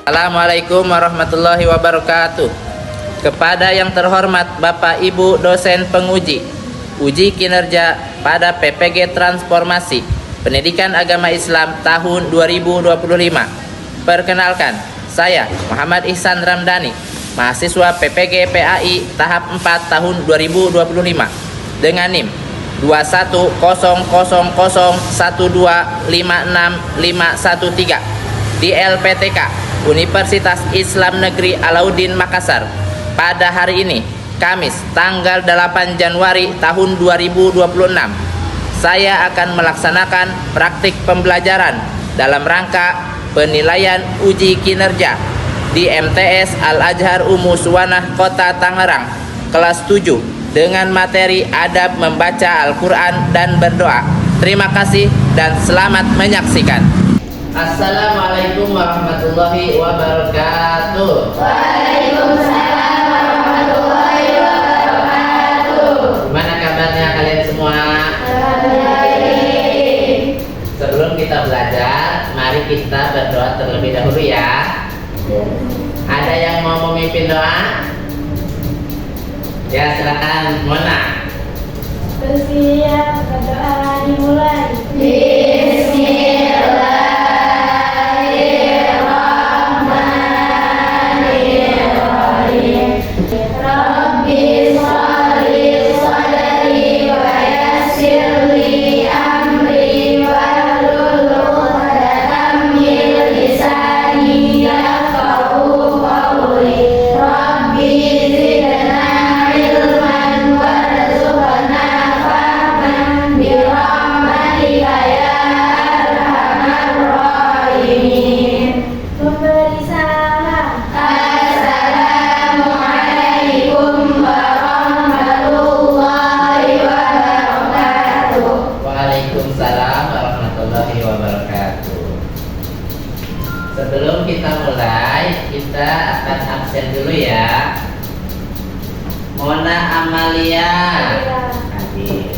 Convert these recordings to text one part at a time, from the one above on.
Assalamualaikum warahmatullahi wabarakatuh. Kepada yang terhormat Bapak Ibu dosen penguji uji kinerja pada PPG Transformasi Pendidikan Agama Islam tahun 2025. Perkenalkan, saya Muhammad Ihsan Ramdhani, mahasiswa PPG PAI tahap 4 tahun 2025 dengan NIM 2100012565513 di LPTK Universitas Islam Negeri Alauddin Makassar pada hari ini, Kamis tanggal 8 Januari tahun 2026. Saya akan melaksanakan praktik pembelajaran dalam rangka penilaian uji kinerja di MTS Al-Azhar Ummu Suwanah Kota Tangerang kelas 7 dengan materi adab membaca Al-Quran dan berdoa. Terima kasih dan selamat menyaksikan. Assalamualaikum warahmatullahi wabarakatuh. Waalaikumsalam warahmatullahi wabarakatuh. Gimana kabarnya kalian semua? Baik. Sebelum kita belajar, mari kita berdoa terlebih dahulu ya. Ada yang mau memimpin doa? Ya, silakan Mona. Bersiap, berdoa dimulai. Bismillahirrahmanirrahim. Rabbi sholli sadri wa yassir li amri wahlul 'uqdatam min lisani yafqahu qawli. Rabbi zidna ilman warzuqna fahman bi rahmatika ya arhamar rahimin. Memberi salam. Assalamualaikum warahmatullahi wabarakatuh. Waalaikumsalam warahmatullahi wabarakatuh. Sebelum kita mulai, kita akan absen dulu ya. Mona Amalia hadir.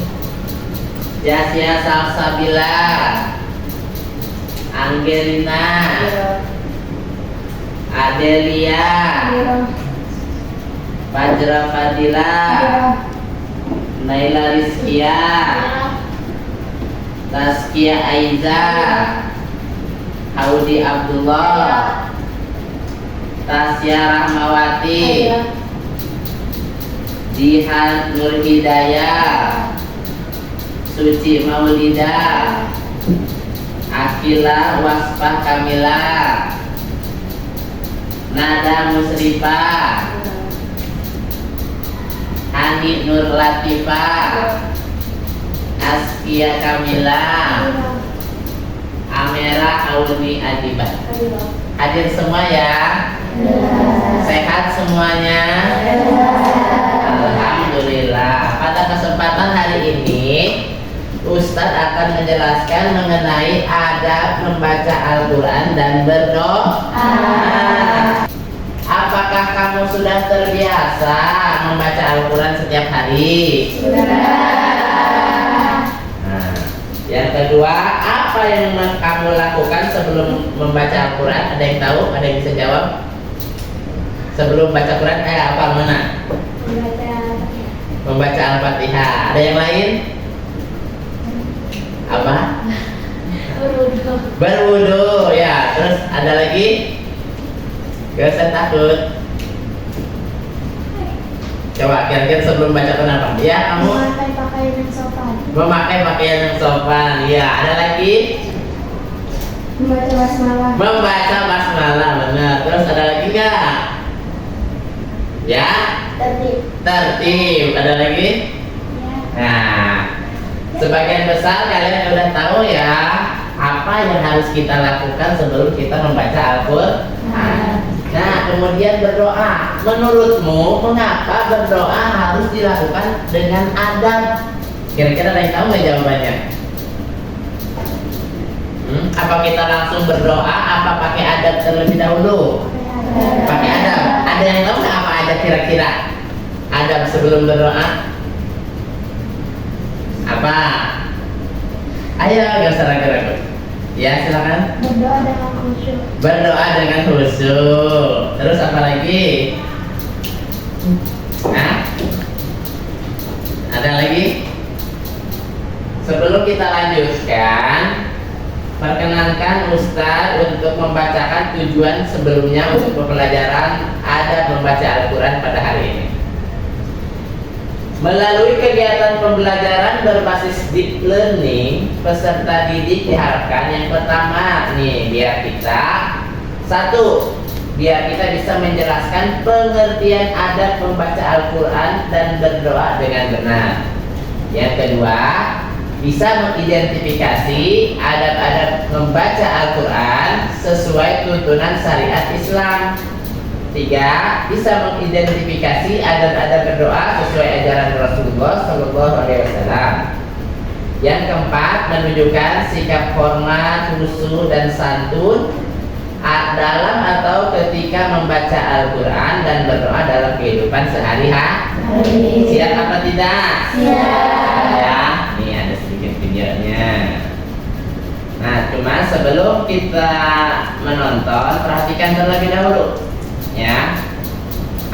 Jasya Salsabila, Angelina, Adelia, Fajra Fadila, Naila Rizkia, Taskia Aiza, Haudi Abdullah, Tasya Rahmawati, Jihan Nur Hidayah, Suci Maulida, Akila Wasfah Kamila, Nada Musrifah, Hani Nur Latifah, Askia Kamila, Amera Auni Adibah. Hadir semua ya? Sehat semuanya? Alhamdulillah. Pada kesempatan hari ini Ustadz akan menjelaskan mengenai adab membaca Al-Quran dan berdoa. Apakah kamu sudah terbiasa membaca Al-Quran setiap hari? Nah, yang kedua, apa yang kamu lakukan sebelum membaca Al-Quran? Ada yang tahu? Ada yang bisa jawab? Sebelum baca Quran, apa mana? Membaca Al-Fatihah. Ada yang lain? Apa? Berwudu ya. Terus ada lagi? Gak usah takut. Coba kira-kira sebelum baca Quran apa? Ya kamu? Memakai pakaian yang sopan. Memakai pakaian yang sopan. Ya, ada lagi? Membaca basmalah. Membaca basmalah, benar. Terus ada lagi nggak? Ya? Tertib. Tertib. Ada lagi? Ya. Nah, sebagian besar kalian udah tahu ya apa yang harus kita lakukan sebelum kita membaca Al-Quran. Nah, kemudian berdoa. Menurutmu mengapa berdoa harus dilakukan dengan adab? Kira-kira ada yang tahu nggak jawabannya? Apa kita langsung berdoa? Apa pakai adab terlebih dahulu? Pakai adab. Ada yang tahu nggak apa adab kira-kira? Adab sebelum berdoa? Apa? Ayo, gak usah ragu-ragu. Ya, silakan. Berdoa dengan khusyuk. Berdoa dengan khusyuk. Terus apa lagi? Hah? Ada lagi? Sebelum kita lanjutkan, perkenankan Ustaz untuk membacakan tujuan sebelumnya untuk pembelajaran adab membaca Al-Quran pada hari ini. Melalui kegiatan pembelajaran berbasis deep learning, peserta didik diharapkan yang pertama nih, biar kita bisa menjelaskan pengertian adab membaca Al-Quran dan berdoa dengan benar. Yang kedua, bisa mengidentifikasi adab-adab membaca Al-Quran sesuai tuntunan syariat Islam. 3. Bisa mengidentifikasi adab-adab berdoa sesuai ajaran Rasulullah SAW. Yang keempat, menunjukkan sikap hormat, khusyuk dan santun dalam atau ketika membaca Al-Quran dan berdoa dalam kehidupan sehari-hari. Siap apa tidak? Siap. Ya, ini ada sedikit videonya. Nah, cuma sebelum kita menonton, perhatikan terlebih dahulu. Ya,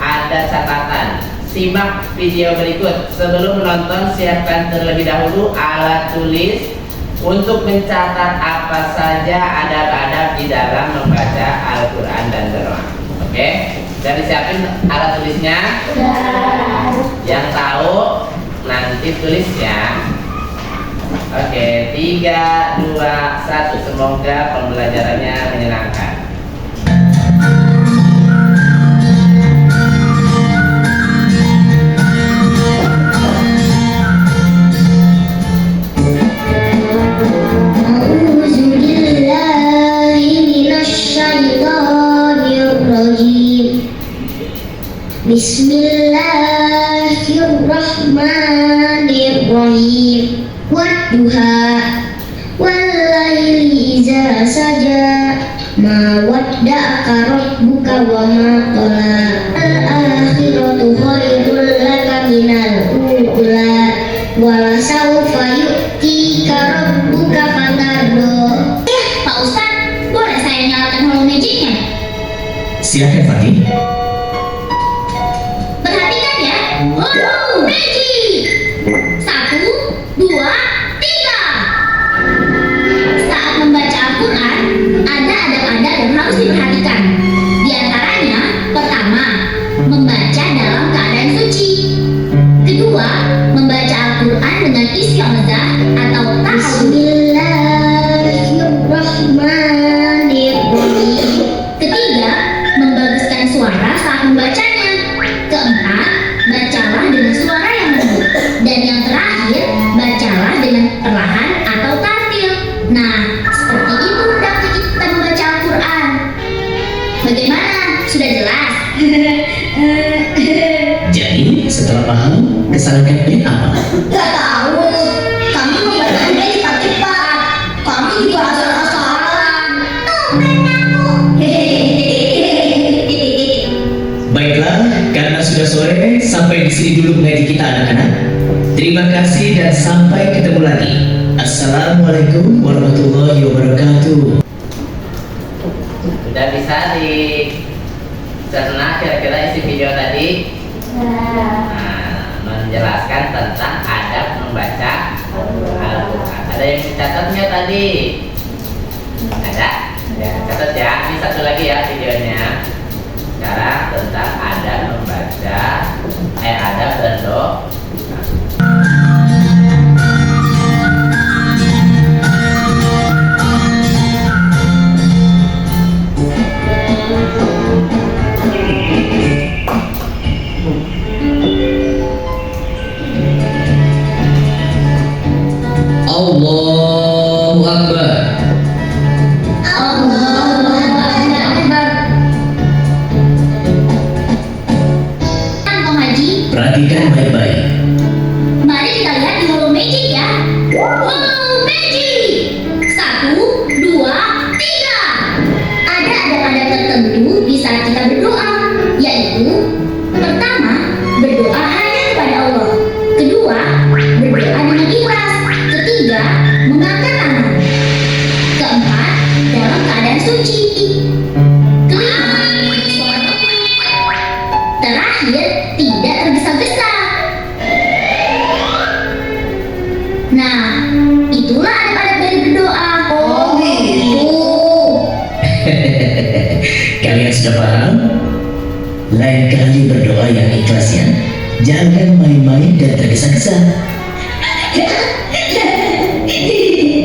ada catatan. Simak video berikut. Sebelum menonton, siapkan terlebih dahulu alat tulis untuk mencatat apa saja adab-adab di dalam membaca Al-Quran dan berdoa. Oke? Sudah disiapin alat tulisnya? Yang tahu nanti tulis ya. Oke, 3, 2, 1. Semoga pembelajarannya menyenangkan. Bismillahirrahmanirrahim. Wadduha wallaili iza saja ma wadda'aka rabbuka wa ma qala al-akhiratu khairul laka minal ula wa sawfa yu'tika rabbuka fatardo. Pak Ustadz, boleh saya nyalakan holo magicnya? Silakan Fatih. Perhatikan ya. Holo magic. 1, 2, 3. Saat membaca Al-Quran, ada adab-adab yang harus diperhatikan. Di antaranya, pertama, membaca dalam keadaan suci. Kedua, membaca Al-Quran dengan isti'adzah atau tahawud. Bismillahirrahmanirrahim. Ketiga, membaguskan suara saat membacanya. Keempat, bacalah dengan suara yang lembut. Dan yang terakhir, bacalah dengan perlahan atau tartil. Nah, seperti itu taktik kita membaca Al-Quran. Bagaimana? Sudah jelas? Jadi setelah paham, kesalahan kalian apa? Gak tahu. Kami membacanya cepat-cepat. Kami juga asal-asalan. Tumben aku. Baiklah, karena sudah sore, sampai di sini dulu mengaji kita anak-anak. Terima kasih dan sampai ketemu lagi. Assalamualaikum warahmatullahi wabarakatuh. Sudah bisa dicerna kira-kira isi video tadi? Nah, menjelaskan tentang adab membaca Al-Quran. Ada yang dicatatnya tadi? Ada? Ya, catat ya. Ini satu lagi ya videonya. Sekarang tentang adab membaca adab berdoa. Allahu Akbar. Allahu Akbar. Kang Haji. Perhatikan baik-baik. Kalian sudah paham? Lain kali berdoa yang ikhlas ya. Jangan main-main dan tergesa-gesa.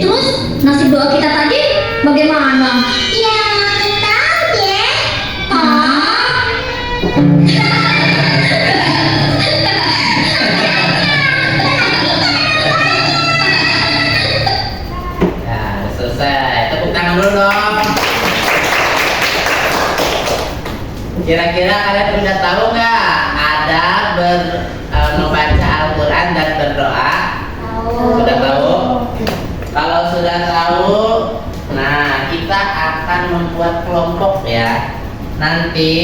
Terus nasib doa kita tadi bagaimana? Ya, tahu deh. Nah, udah selesai. Tepuk tangan dulu dong. Kira-kira kalian udah tahu nggak ada membaca Al-Quran dan berdoa? Sudah tahu? Kalau sudah tahu, nah kita akan membuat kelompok ya. Nanti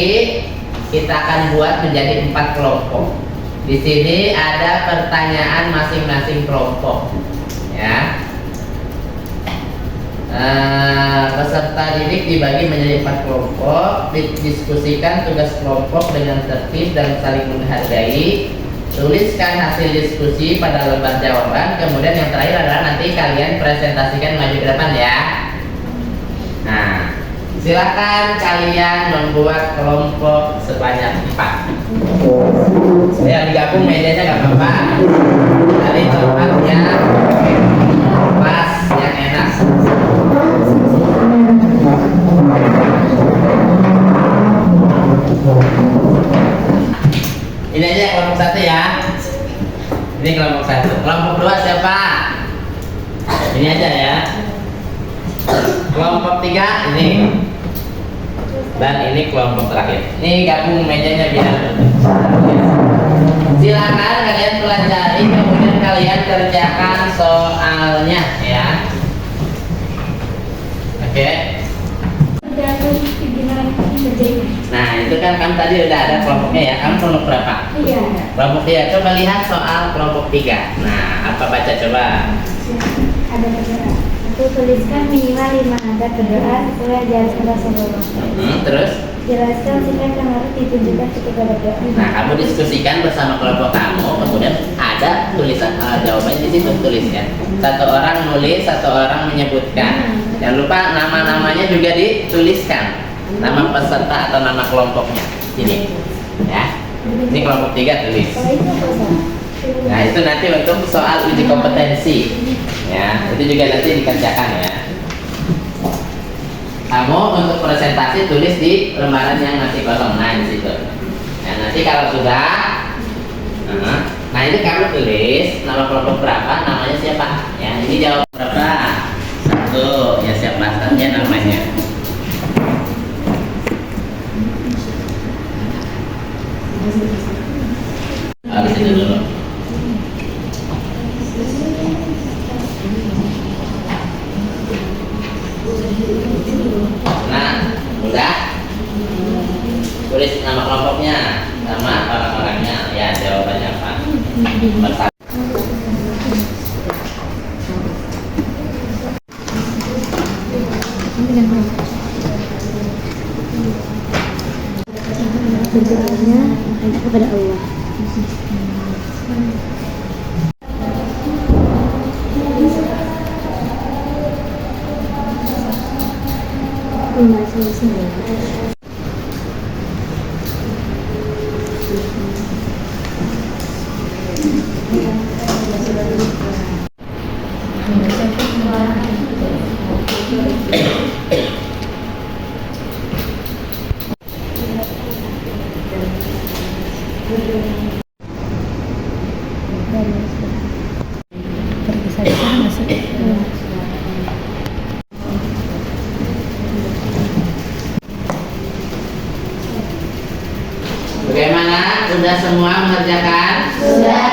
kita akan buat menjadi 4 kelompok. Di sini ada pertanyaan masing-masing kelompok, ya. Peserta didik dibagi menjadi 4 kelompok, didiskusikan tugas kelompok dengan tertib dan saling menghargai. Tuliskan hasil diskusi pada lembar jawaban. Kemudian yang terakhir adalah nanti kalian presentasikan maju ke depan ya. Nah, silakan kalian membuat kelompok sebanyak 4. Ya, digabung medianya nggak apa-apa. Dari tempatnya pas yang enak. Ini aja kelompok 1 ya. Ini kelompok 1. Kelompok 2 siapa? Ini aja ya. Kelompok 3 ini. Dan ini kelompok terakhir. Ini gabung mejanya biar. Silakan kalian pelajari, kemudian kalian kerjakan soalnya ya. Oke. Nah, itu kan kamu tadi udah ada kelompoknya ya. Kamu kelompok berapa? Iya. Kelompok 3. Coba lihat soal kelompok 3. Nah, apa baca coba? Ada berdoa. Aku tuliskan minimal 5 adat berdoa sesuai ajaran Rasulullah. Terus? Jelaskan sikap yang harus ditunjukkan ketika berdoa. Nah, kamu diskusikan bersama kelompok kamu, kemudian ada tulisan jawabannya di situ tuliskan. Satu orang nulis, satu orang menyebutkan. Jangan lupa nama-namanya juga dituliskan. Nama peserta atau nama kelompoknya. Sini. Ya. Ini kelompok 3 tulis. Kalau itu apa Ustaz? Nah, itu nanti untuk soal uji kompetensi. Ya, itu juga nanti dikerjakan ya. Kamu untuk presentasi tulis di lembaran yang masih kosong. Nah, di situ. Nah, nanti kalau sudah, nah itu kamu tulis nama kelompok berapa, namanya siapa. Ya, ini jawab berapa. 1, ya siapa startnya namanya. Harus itu dulu. Nah, udah. Tulis nama kelompoknya sama orang-orangnya. Ya, jawabannya apa? Pertama. Berdoanya kepada Allah. Bagaimana? Sudah semua mengerjakan? Sudah.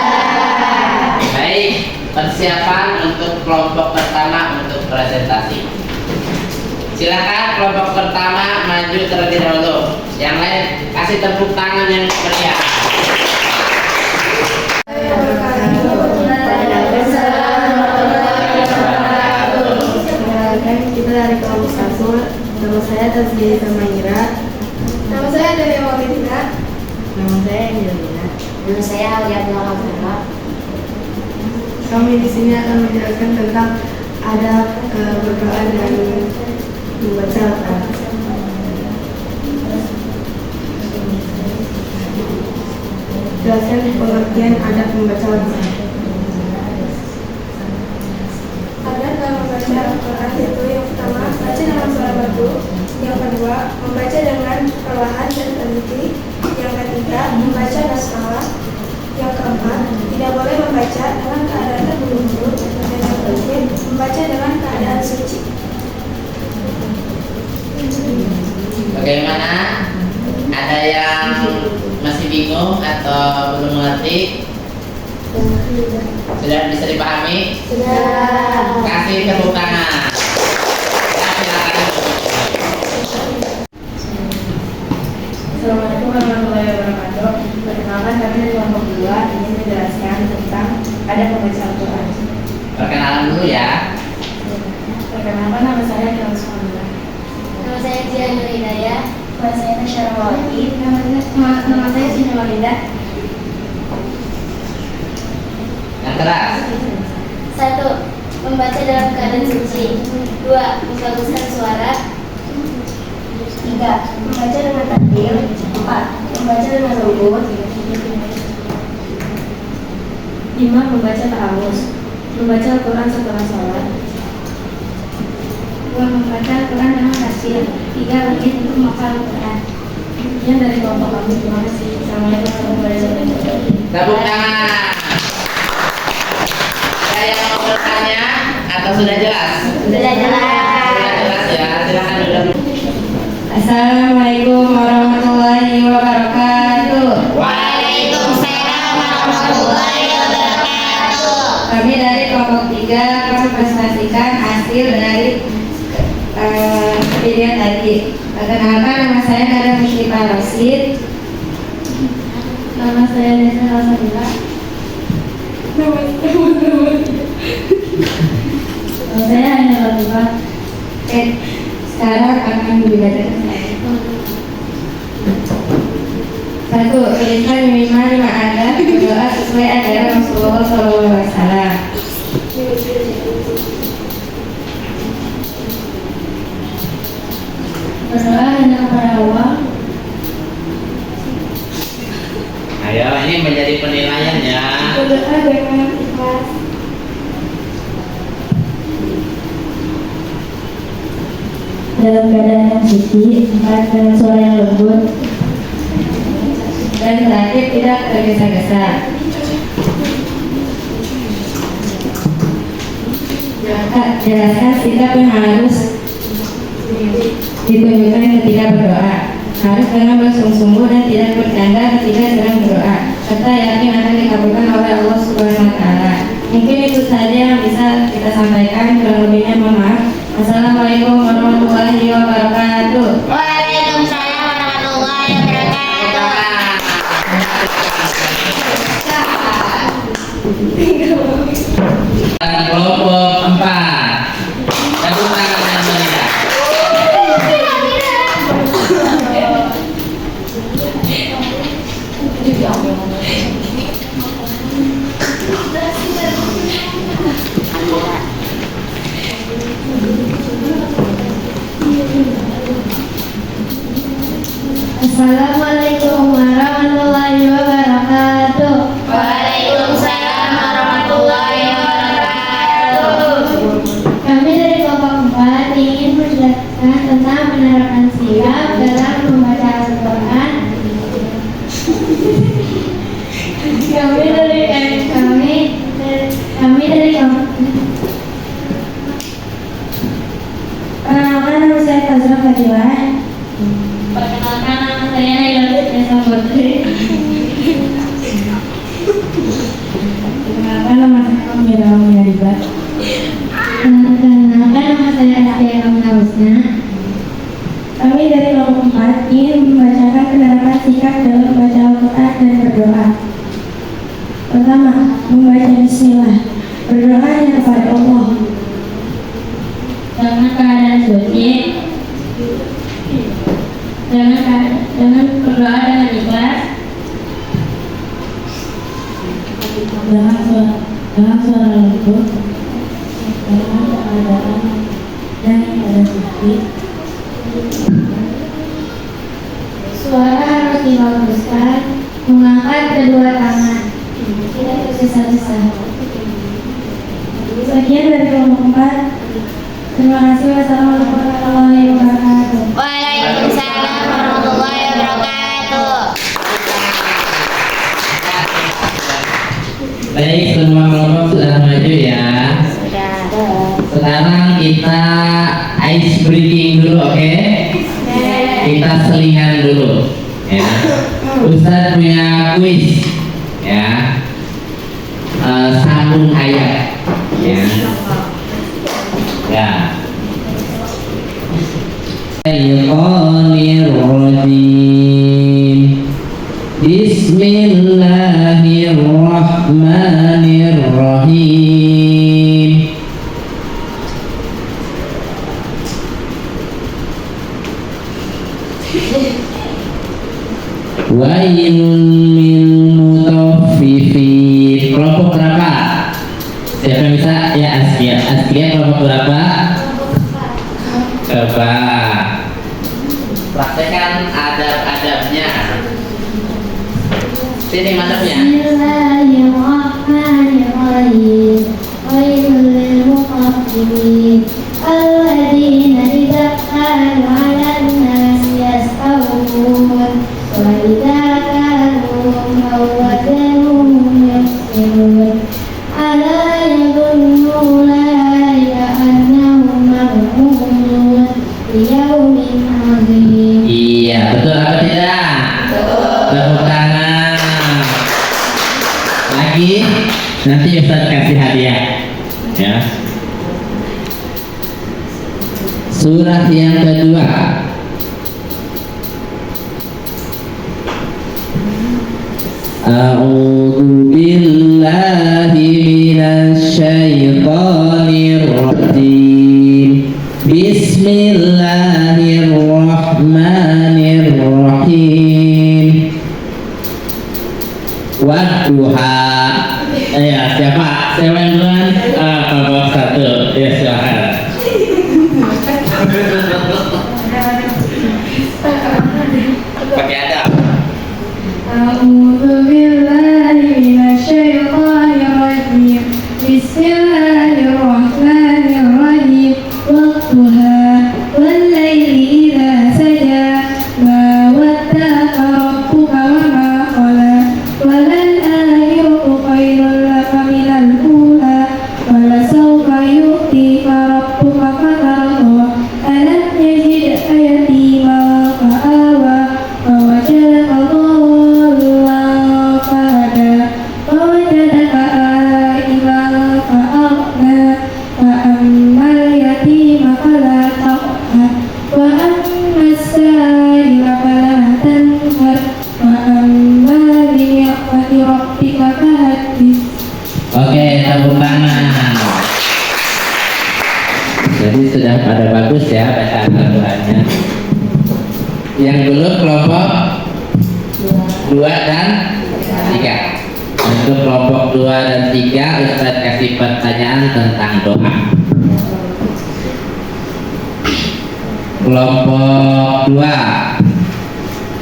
Baik, persiapan untuk kelompok pertama untuk presentasi. Silakan kelompok pertama maju terlebih dahulu. Yang lain kasih tepuk tangan yang meriah. Kita dari kelompok 1. Nama saya Tasgiri Samaira. Nama saya dari Wawidina. Nama saya Angelina. Nama saya Alia Abdullah. Kami di sini akan menjelaskan tentang adab berdoa dan membaca Al-Quran. bagian adab membaca Al-Quran. Adab dalam membaca Al-Quran itu yang pertama, baca dengan suara merdu. Yang kedua, membaca dengan perlahan dan teliti. Yang ketiga, membaca basmalah. Yang keempat, tidak boleh membaca dalam keadaan terburu-buru. Dan yang terakhir, membaca dengan keadaan suci. Bagaimana? Ada yang masih bingung atau belum mengerti? Sudah bisa dipahami? Sudah. Kasih tepuk tangan. Ya, silakan. Assalamualaikum warahmatullahi wabarakatuh. Perkenalkan, kami dari kelompok 2 ingin menjelaskan tentang adab membaca Al-Quran. Perkenalan dulu ya. Perkenalkan, nama saya Nila Sukamila. Nama saya Jian Hidayah. Nama saya Nasyara Wali. Nama saya Sina Walida. Yang keras. 1. Membaca dalam keadaan suci. 2. Membaguskan suara. 3. Membaca dengan takbir. 4. Membaca dengan lembut. 5. Membaca ta'awuz. Membaca Al-Quran setelah sholat. 2. Membaca Al-Quran dengan tasbih. 3. Lagi untuk menghafal Al-Quran. Sekian dari kelompok kami. Terima kasih. Assalamualaikum warahmatullahi wabarakatuh. Tepuk tangan. Ada yang mau bertanya atau sudah jelas? Sudah jelas. Sudah jelas ya. Silakan dulu. Assalamualaikum warahmatullahi wabarakatuh. Waalaikumsalam warahmatullahi wabarakatuh. Kami dari kelompok 3 akan mempresentasikan hasil dari video tadi. Perkenalkan, nama saya Nada Musyrifah Rosid. Nama saya Nesa Rosadila. Nama saya Hanya Latifah. Sekarang akan dibacakan saya. 1. Tuliskan minimal 5 adab berdoa sesuai ajaran Rasulullah SAW. Berdoa hanya kepada Allah. Ayo, ini menjadi penilaian ya. Berdoa dengan ikhlas. Dalam keadaan yang suci, 4. Dengan suara yang lembut. Dan terakhir, tidak tergesa-gesa. Jelaskan sikap yang harus ditunjukkan ketika berdoa. Harus dengan bersungguh-sungguh dan tidak bercanda ketika sedang berdoa, serta yakin akan dikabulkan oleh Allah Subhanahu wa Ta'ala. Mungkin itu saja yang bisa kita sampaikan. Kurang lebihnya mohon maaf. Assalamualaikum warahmatullahi wabarakatuh. Waalaikumsalam warahmatullahi wabarakatuh. Kelompok 4. Tepuk tangan yang meriah. Assalamualaikum warahmatullahi wabarakatuh. Waalaikumsalam warahmatullahi wabarakatuh. Kami dari kelompok 4 ingin menjelaskan tentang menerapkan sikap dalam membaca Al-Quran. Kami dari kelompok. Perkenalkan, nama saya Fazra Fadilah. Perkenalkan, nama saya Naila Desa Putri. Perkenalkan, nama saya Mira Miyariba. Perkenalkan, nama saya Asya Kamila Husna. Kami dari kelompok 4 ingin membacakan penerapan sikap dalam membaca Al-Quran dan berdoa. Pertama, membaca Bismillah. Berdoa hanya kepada Allah. Dengan keadaan suci. Dengan berdoa dengan ikhlas. Dengan suara lembut. Dengan keadaan dan keadaan suci. Suara harus dibaguskan. Mengangkat kedua tangan. tidak tergesa-gesa. Sekian dari kelompok 4. Terima kasih. Wassalamualaikum warahmatullahi wabarakatuh. Waalaikumsalam warahmatullahi wabarakatuh. Baik, semua kelompok sudah maju ya. Sekarang kita ice breaking dulu, oke? Kita selingan dulu, ya. Ustadz punya kuis, ya. Sambung ayat, ya. Ya. Syaitanirrajim. Bismillahirrahmanirrahim. Wailun lil mutaffifin. Kelompok berapa? Siapa yang bisa? Ya, Askia. Askia kelompok berapa? Coba praktekkan adab-adabnya. Sini madhabnya. Bismillahirrahmanirrahim. Wailul lil mutaffifin alladzina idza qalu 'alan nasi yastawfun wa idza kaluhum aw wazanuhum yakhsirun. Ala yadhunnu ulaika annahum mab'uthun liyaumin 'adzim. Iya, betul apa tidak? Tepuk tangan. Lagi, nanti Ustaz kasih hadiah. Ya. Surah yang kedua. A'udzu billahi minasy syaithanir rajim. Bismillahirrahmanirrahim. Wadduha. Ya, siapa? Siapa yang duluan? Kelompok 1. Ya, silakan. Pakai adab. A'udzu billahi minasyaitonir rajim. Bismillahirrahmanirrahim. Wadduha wal laili idza saja. Ma wadda'aka rabbuka wa ma qala. Walal akhiratu khairul laka minal ula. Walasawfa yu'tika rabbuka fatarda. Alam yajidka yatiman fa'awa. Wawajadaka dhallan fahada. Wawajadaka a'ilan fa'aghna. Fa'ammal yatima fala taqhar. Wa ammas sa'ila fala tanhar. Wa amma bi ni'mati rabbika fahaddits. Oke, tepuk tangan. Jadi sudah pada bagus ya bacaan Al-Qur'annya. Yang dulu kelompok 2 dan 3. Untuk kelompok 2 dan 3 Ustaz kasih pertanyaan tentang doa. Kelompok 2,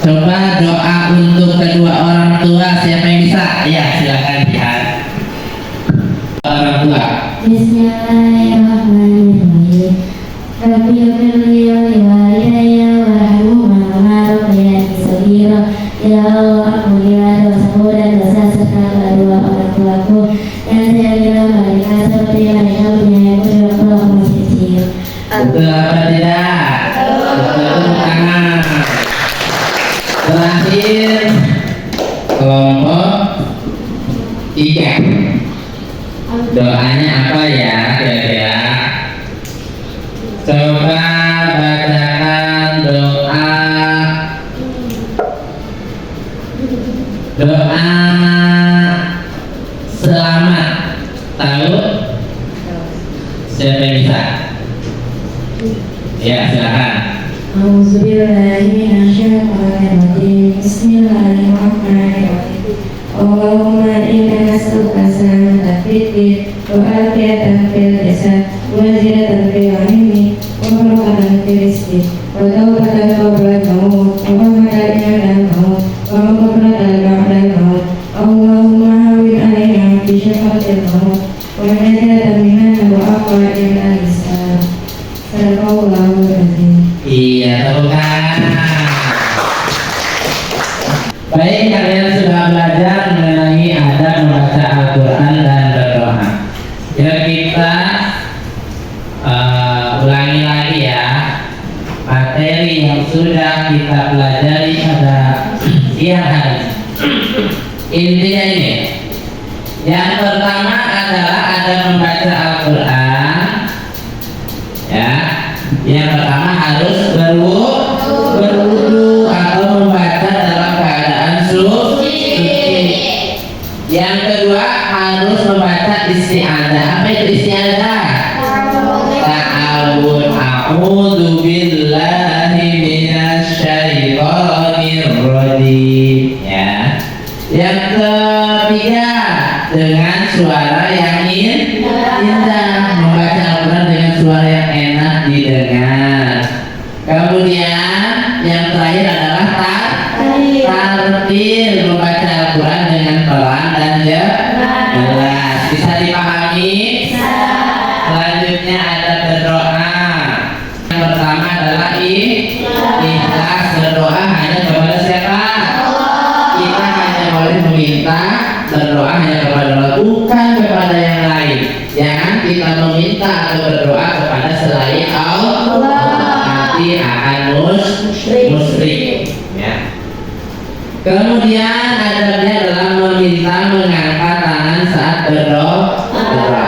coba doa untuk kedua orang tua. Siapa yang bisa? Ya, silakan lihat. Orang tua. Bismillahirrahmanirrahim. Rabbi ighfirli wa liwalidayya warhamhuma kama rabbayani shaghira. Ya Allah, ampunilah dosaku dan dosa serta kedua orang tuaku yang saya kira mereka seperti mereka menyayangiku sewaktu aku masih kecil. Betul apa tidak? Betul. Tepuk tangan. Terakhir kelompok 3. Doanya apa ya kira-kira? Coba bacakan doa selamat. Tahu? Siapa yang bisa? Ya, silakan. A'udzubillahi minasyaitonirrajim. Bismillahirrahmanirrahim. Allahumma inna nas'aluka salamatan fid din wa afiyatan fil jasad wa zinatan fil ilmi wa barakatan fil rizqi wa tawbatan qabla al-maut wa rahmatan 'inda al-maut wa maghfiratan ba'da al-maut. Allahumma hawwin Baik, kalian sudah belajar mengenai adab membaca Al-Quran dan berdoa. Kita ulangi lagi ya materi yang sudah kita pelajari pada siang hari. Intinya ini, yang pertama adalah adab membaca Al-Quran. Ya, yang pertama harus berwudu atau membaca dalam keadaan suci. Yang kedua harus membaca isti'adzah. Apa itu isti'adzah? Ta'awud. A'udzu billahi minasyaitonir rajim. Ya. Yang ketiga dengan suara yang indah, membaca Al-Quran dengan suara yang enak didengar. Kemudian yang terakhir adalah tartil, membaca Al-Quran dengan pelan dan jelas. Bisa dipahami? Selanjutnya ada berdoa. Yang pertama adalah ikhlas. Berdoa hanya kepada siapa? Kita hanya boleh meminta, berdoa hanya kepada Allah, bukan kepada yang lain. Jangan kita meminta atau berdoa kepada selain Allah, nanti akan musyrik. Ya. Kemudian adabnya adalah meminta mengangkat tangan saat berdoa.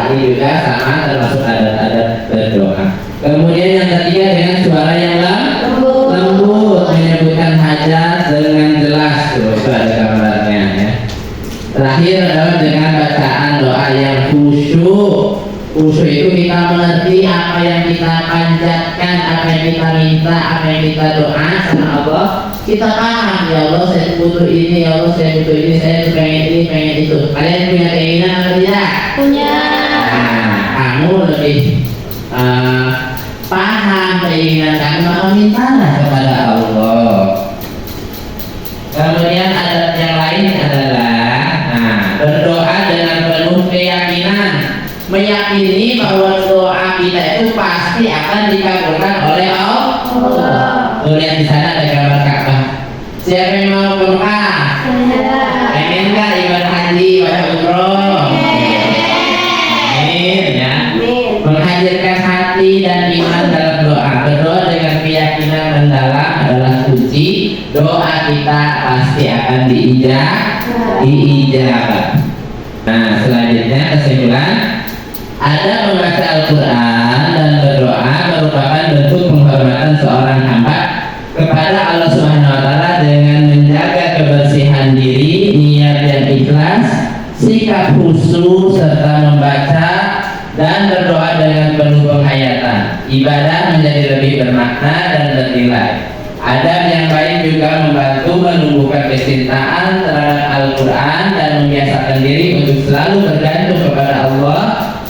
Ini juga sama termasuk adab berdoa. Kemudian yang ketiga dengan suara yang lembut, menyebutkan hajat dengan jelas. Itu ada gambarnya ya. Terakhir adalah dengan bacaan doa yang khusyuk. Khusyuk itu kita mengerti apa yang kita panjatkan, apa yang kita minta, apa yang kita doa sama Allah. Kita paham, ya Allah saya butuh ini, ya Allah saya butuh ini, saya pengen ini, pengen itu. Kalian punya keinginan atau tidak? Punya. Nah, kamu lebih paham keinginan kamu, maka mintalah kepada Allah. Kemudian adab yang lain adalah berdoa dengan penuh keyakinan, meyakini bahwa doa kita itu pasti akan dikabulkan oleh Allah. Lihat di sana ada gambar Ka'bah. Siapa yang mau ke Mekah? Pengen nggak ibadah haji, ibadah umroh? Amin ya. Menghadirkan hati dan iman dalam doa. Berdoa dengan keyakinan mendalam adalah kunci. Doa kita pasti akan diijabah. Nah, selanjutnya kesimpulan, ada membaca Al-Quran dan berdoa merupakan bentuk penghormatan seorang hamba kepada Allah Subhanahu wa Ta'ala dengan menjaga kebersihan diri, niat yang ikhlas, sikap khusyuk serta membaca dan berdoa dengan penuh penghayatan. Ibadah menjadi lebih bermakna dan bernilai. Adab yang baik juga membantu menumbuhkan kecintaan terhadap Al-Quran dan membiasakan diri untuk selalu bergantung kepada Allah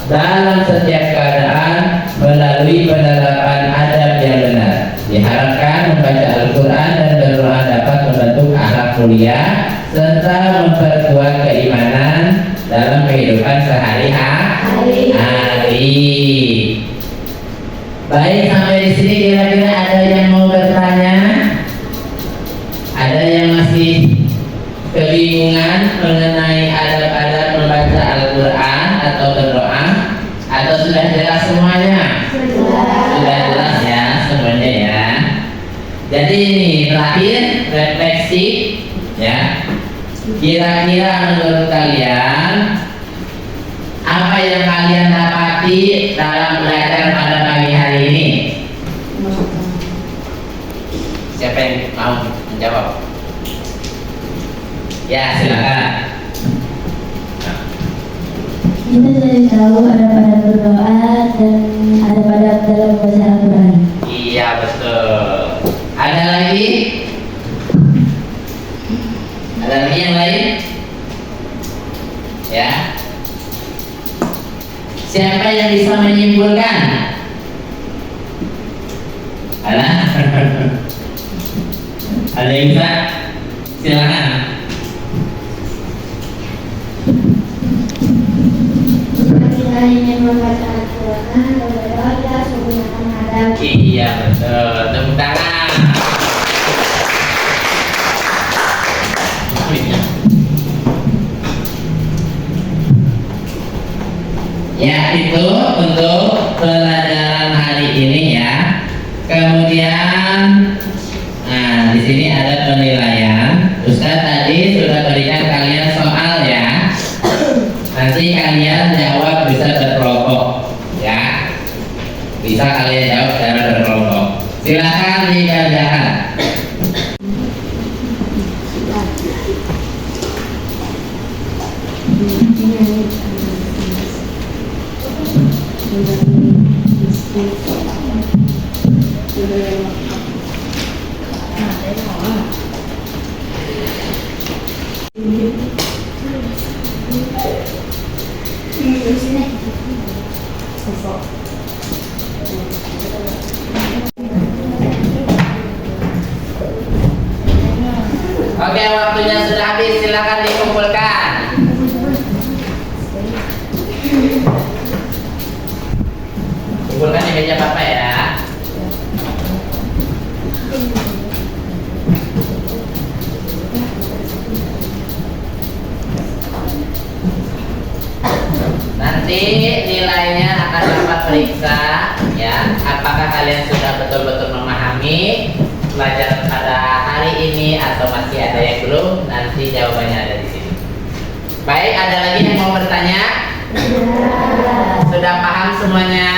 dalam setiap keadaan melalui penerapan adab yang benar. Diharapkan membaca Al-Quran dan berdoa dapat membentuk akhlak mulia serta memperkuat keimanan dalam kehidupan sehari-hari. Baik, sampai di sini kira-kira ada yang mau bertanya? Ada yang masih kebingungan mengenai adab-adab membaca Al-Quran atau berdoa? Atau sudah jelas semuanya? Sudah jelas ya semuanya ya. Jadi ini terakhir refleksi ya. Kira-kira menurut kalian apa yang kalian dapati dalam belajar pada pagi hari ini? Siapa yang mau menjawab? Ya, silakan. Kita jadi tahu ada pada berdoa dan ada pada dalam membaca Al-Quran. Iya, betul. Ada lagi? Ada lagi yang lain? Ya. Siapa yang bisa menyimpulkan? Ada? Ada yang bisa? Silakan. Kita ingin membaca Al-Quran dan berdoa kita harus menggunakan adab. Iya, betul. Tepuk tangan. Ya, itu untuk pelajaran hari ini ya. Kemudian, nah di sini ada penilaian. Ustaz tadi sudah berikan kalian soal ya. Nanti kalian jawab bisa berkelompok ya. Bisa kalian jawab secara berkelompok. Silakan dikerjakan. Oke, waktunya sudah habis. Silakan dikumpulkan. Kumpulkan di meja Bapak ya. Nanti nilainya akan dapat periksa ya. Apakah kalian sudah betul-betul memahami pelajaran pada hari ini atau masih ada yang belum? Nanti jawabannya ada di sini. Baik, ada lagi yang mau bertanya? Sudah paham semuanya?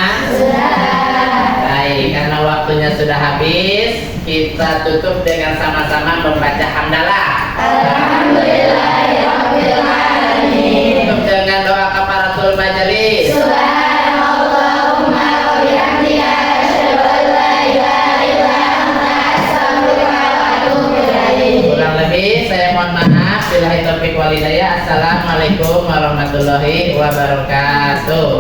Baik, karena waktunya sudah habis, kita tutup dengan sama-sama membaca hamdalah. Alhamdulillahirabbil alamin. Tutup dengan doa kafaratul majelis. Subhanallahumma wa bihamdika asyhadu an la ilaha illa anta astaghfiruka wa atubu ilaik. Kurang lebih saya mohon maaf. Billahi taufiq wal hidayah. Assalamualaikum warahmatullahi wabarakatuh.